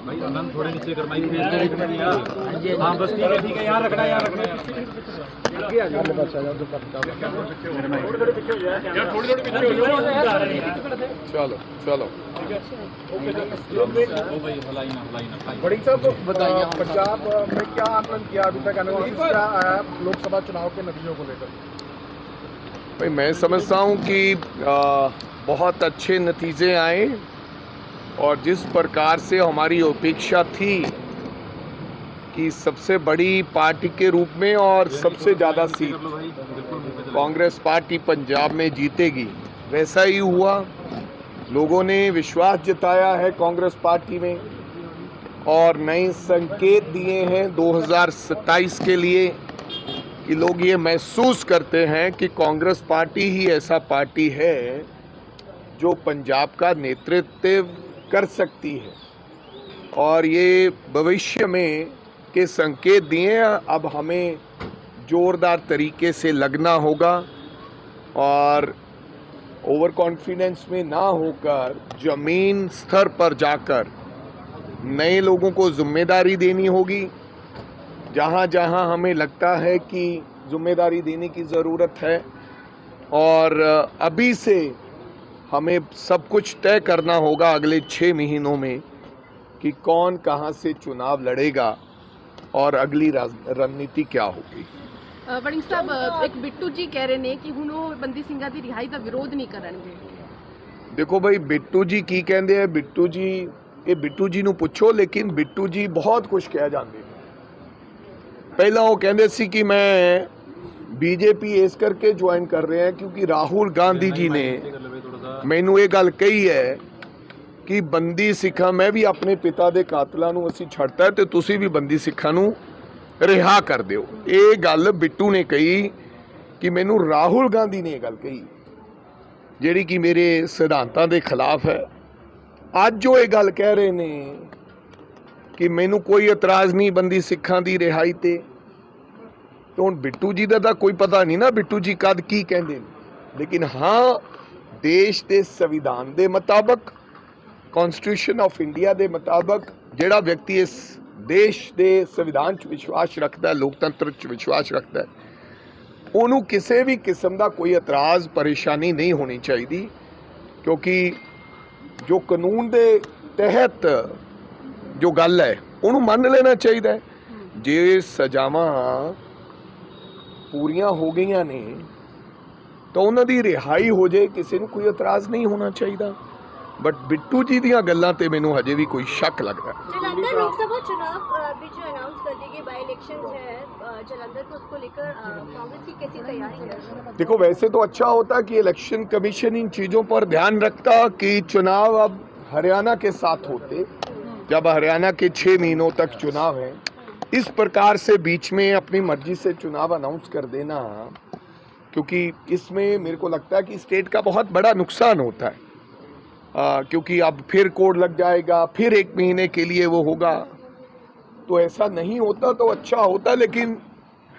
भाई आनंद थोड़े नीचे कर माइक फेस के दिख रही है। हां बस ठीक है यहां रखना यार आगे बच्चा यार जो करता है मेरे माइक थोड़े पीछे हो जाए यार थोड़ी पीछे हो जाओ। चलो चलो ठीक है ओके ओ भाई हलाई ना बड़ी साहब बताइए पंजाब में क्या आकलन किया अभी तक एनालिसिस क्या आया लोकसभा चुनाव के नतीजों को लेकर? भाई मैं समझता हूँ कि बहुत अच्छे नतीजे आए और जिस प्रकार से हमारी अपेक्षा थी कि सबसे बड़ी पार्टी के रूप में और सबसे ज़्यादा सीट कांग्रेस पार्टी पंजाब में जीतेगी, वैसा ही हुआ। लोगों ने विश्वास जताया है कांग्रेस पार्टी में और नए संकेत दिए हैं 2027 के लिए कि लोग ये महसूस करते हैं कि कांग्रेस पार्टी ही ऐसा पार्टी है जो पंजाब का नेतृत्व कर सकती है और ये भविष्य में के संकेत दिए। अब हमें जोरदार तरीके से लगना होगा और ओवर कॉन्फिडेंस में ना होकर जमीन स्तर पर जाकर नए लोगों को जिम्मेदारी देनी होगी। जहाँ जहाँ हमें लगता है कि जिम्मेदारी देने की ज़रूरत है और अभी से हमें सब कुछ तय करना होगा अगले 6 महीनों में कि कौन कहाँ से चुनाव लड़ेगा और अगली रणनीति क्या होगी। वड़िंग साहब एक बिट्टू जी कह रहे ने कि हुण वो बंदी ਸਿੰਘਾਂ ਦੀ रिहाई का विरोध नहीं करनगे। देखो भाई बिट्टू जी की कहते हैं, बिट्टू जी ये बिट्टू जी नूं पुछो, लेकिन बिट्टू जी बहुत कुछ कह जाते हैं। पहला वो कहते सी कि मैं बीजेपी इस करके ज्वाइन कर रहे हैं क्योंकि राहुल गांधी जी ने मैनू ये गल कही है कि बंदी सिखा मैं भी अपने पिता के कातलों नूं असीं छड्डता है तो तुसीं भी बंदी सिखा नूं रिहा कर दिओ। ये गल बिट्टू ने कही कि मैनू राहुल गांधी ने गल कही जिहड़ी कि मेरे सिद्धांतां दे खिलाफ है। अज जो ये गल कह रहे ने कि मैनू कोई इतराज़ नहीं बंदी सिखां दी रिहाई ते, तो हुण बिट्टू जी का कोई पता नहीं ना बिट्टू जी कद की कहंदे ने। लेकिन हाँ देश के संविधान के मुताबक कॉन्स्टिट्यूशन ऑफ इंडिया के मुताबक जिहड़ा व्यक्ति इस देश के संविधान च विश्वास रखता है, लोकतंत्र च विश्वास रखता है, उन्होंने किसी भी किस्म का कोई एतराज़ परेशानी नहीं होनी चाहिए क्योंकि जो कानून के तहत जो गल है उन्होंने मान लेना चाहिए है। जे सजावां पूरियां हो गई ने तो उन्होंने रिहाई हो जाए, किसी को कोई एतराज़ नहीं होना चाहिए। बट बिट्टू जी दियां गल्लां ते मैनू हजे भी कोई शक लग रहा है। जलंधर लोकसभा चुनाव भी जो अनाउंस कर दी गई बाई इलेक्शन है जलंधर, तो उसको लेकर कांग्रेस की कैसी तैयारी है? देखो वैसे तो अच्छा होता कि इलेक्शन कमीशन इन चीज़ों पर ध्यान रखता कि चुनाव अब हरियाणा के साथ होते, जब हरियाणा के 6 महीनों तक चुनाव है। इस प्रकार से बीच में अपनी मर्जी से चुनाव अनाउंस कर देना, क्योंकि इसमें मेरे को लगता है कि स्टेट का बहुत बड़ा नुकसान होता है क्योंकि अब फिर कोड लग जाएगा, फिर 1 महीने के लिए वो होगा, तो ऐसा नहीं होता तो अच्छा होता। लेकिन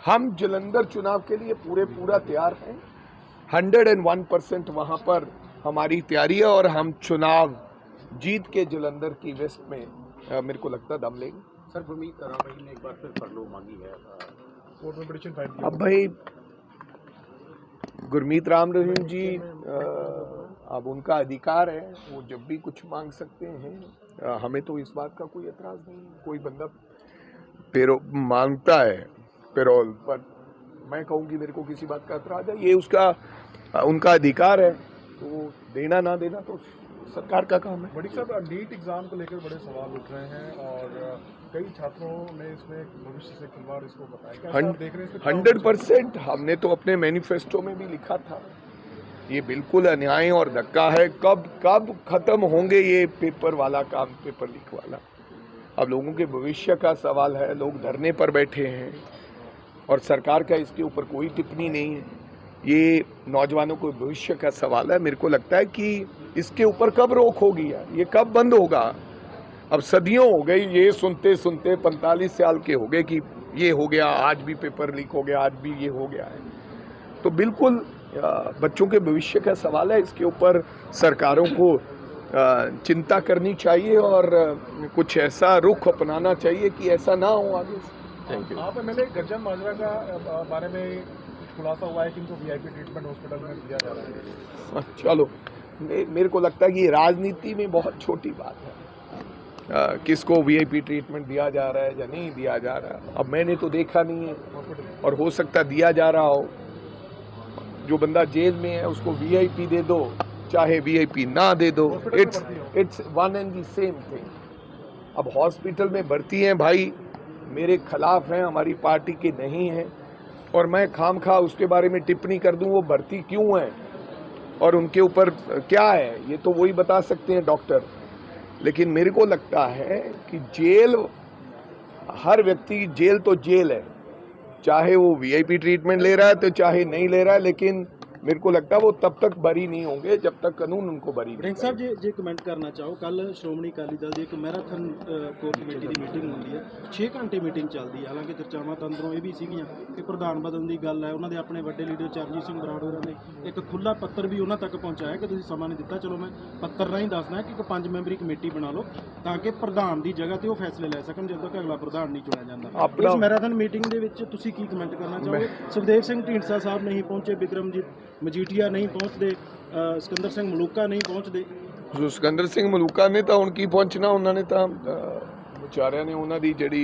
हम जलंधर चुनाव के लिए पूरा तैयार हैं। 101% वहाँ पर हमारी तैयारी है और हम चुनाव जीत के जलंधर की वेस्ट में मेरे को लगता दम लेंगे। सर गुरमीत राम रहीम ने एक बार फिर फरलो मांगी है, कोर्ट में पिटीशन फाइल की। अब भाई गुरमीत राम रहीम जी अब उनका अधिकार है, वो जब भी कुछ मांग सकते हैं। हमें तो इस बात का कोई एतराज़ नहीं। कोई बंदा मांगता है पेरोल पर, मैं कहूँगी मेरे को किसी बात का एतराज़ है, ये उसका उनका अधिकार है, तो देना ना देना तो सरकार का काम है। बड़ी साहब नीट एग्जाम को लेकर बड़े सवाल उठ रहे हैं और कई छात्रों ने इसमें भविष्य से खिलवाड़ इसको बताया। 100% हमने तो अपने मैनिफेस्टो में भी लिखा था, ये बिल्कुल अन्याय और धक्का है। कब खत्म होंगे ये पेपर वाला काम, पेपर लीक वाला? अब लोगों के भविष्य का सवाल है, लोग धरने पर बैठे हैं और सरकार का इसके ऊपर कोई टिप्पणी नहीं है। ये नौजवानों को भविष्य का सवाल है। मेरे को लगता है कि इसके ऊपर कब रोक होगी, ये कब बंद होगा? अब सदियों हो गई ये सुनते सुनते, 45 साल के हो गए कि ये हो गया, आज भी पेपर लीक हो गया, आज भी ये हो गया है। तो बिल्कुल बच्चों के भविष्य का सवाल है, इसके ऊपर सरकारों को चिंता करनी चाहिए और कुछ ऐसा रुख अपनाना चाहिए कि ऐसा ना हो आगे से। Thank you. आप एमएलए गज्जन माजरा का बारे में कुछ खुलासा हुआ है कि इनको वीआईपी ट्रीटमेंट हॉस्पिटल में दिया जा रहा है। चलो, मेरे को लगता है कि राजनीति में बहुत छोटी बात है किसको वीआईपी ट्रीटमेंट दिया जा रहा है या नहीं दिया जा रहा है। अब मैंने तो देखा नहीं है और हो सकता दिया जा रहा हो। जो बंदा जेल में है उसको वीआईपी दे दो, चाहे वीआईपी ना दे दो, it's one and the same thing. अब हॉस्पिटल में भर्ती हैं भाई, मेरे खिलाफ हैं, हमारी पार्टी के नहीं हैं, और मैं खामखा उसके बारे में टिप्पणी कर दूं वो भर्ती क्यों है और उनके ऊपर क्या है, ये तो वही बता सकते हैं डॉक्टर। लेकिन मेरे को लगता है कि जेल, हर व्यक्ति जेल तो जेल है, चाहे वो वीआईपी ट्रीटमेंट ले रहा है तो चाहे नहीं ले रहा है, लेकिन मेरे को लगता है वो तब तक बरी नहीं होंगे जब तक कानून उनको बरी नहीं ਸਿੰਘ ਸਾਹਿਬ ਜੇ ਕਮੈਂਟ ਕਰਨਾ ਚਾਹੋ, ਕੱਲ ਸ਼੍ਰੋਮਣੀ ਅਕਾਲੀ ਦਲ ਦੀ ਇੱਕ ਮੈਰਾਥਨ ਕੋਰ ਕਮੇਟੀ ਦੀ ਮੀਟਿੰਗ ਹੁੰਦੀ ਹੈ, 6 ਘੰਟੇ ਮੀਟਿੰਗ ਚੱਲਦੀ ਹੈ। ਹਾਲਾਂਕਿ ਚਰਚਾਵਾਂ ਤਾਂ ਅੰਦਰੋਂ ਇਹ ਵੀ ਸੀਗੀਆਂ ਕਿ ਪ੍ਰਧਾਨ ਬਦਲਣ ਦੀ ਗੱਲ ਹੈ। ਉਹਨਾਂ ਦੇ ਆਪਣੇ ਵੱਡੇ ਲੀਡਰ ਚਰਨਜੀਤ ਸਿੰਘ ਬਰਾੜ ਹੋਰਾਂ ਨੇ ਇੱਕ ਖੁੱਲਾ ਪੱਤਰ ਵੀ ਉਹਨਾਂ ਤੱਕ ਪਹੁੰਚਾਇਆ ਕਿ ਤੁਸੀਂ ਸਮਾਂ ਨਹੀਂ ਦਿੱਤਾ, ਚਲੋ ਮੈਂ ਪੱਤਰ ਰਾਹੀਂ ਦੱਸਦਾ ਕਿ ਇੱਕ 5 ਮੈਂਬਰੀ ਕਮੇਟੀ ਬਣਾ ਲਓ ਤਾਂ ਕਿ ਪ੍ਰਧਾਨ ਦੀ ਜਗ੍ਹਾ ਤੇ ਉਹ ਫੈਸਲੇ ਲੈ ਸਕਣ ਜਦੋਂ ਤੱਕ ਅਗਲਾ ਪ੍ਰਧਾਨ ਨਹੀਂ ਚੁਣਿਆ ਜਾਂਦਾ। ਇਸ ਮੈਰਾਥਨ ਮੀਟਿੰਗ ਦੇ ਵਿੱਚ ਤੁਸੀਂ ਕੀ ਕਮੈਂਟ ਕਰਨਾ ਚਾਹੋਗੇ? ਸੁਖਦੇਵ ਸਿੰਘ ਢੀਂਡਸਾ ਸਾਹਿਬ ਨਹੀਂ ਪਹੁੰਚੇ, ਬਿਕਰਮਜੀਤ ਮਜੀਠੀਆ नहीं पहुंचते, सिकंदर सिंह मलूका नहीं पहुंचते। सिकंदर सिंह मलूका ने तो ਹੁਣ ਕੀ ਪਹੁੰਚਣਾ, ਉਹਨਾਂ ਨੇ ਤਾਂ ਵਿਚਾਰਿਆਂ ਨੇ ਉਹਨਾਂ ਦੀ ਜਿਹੜੀ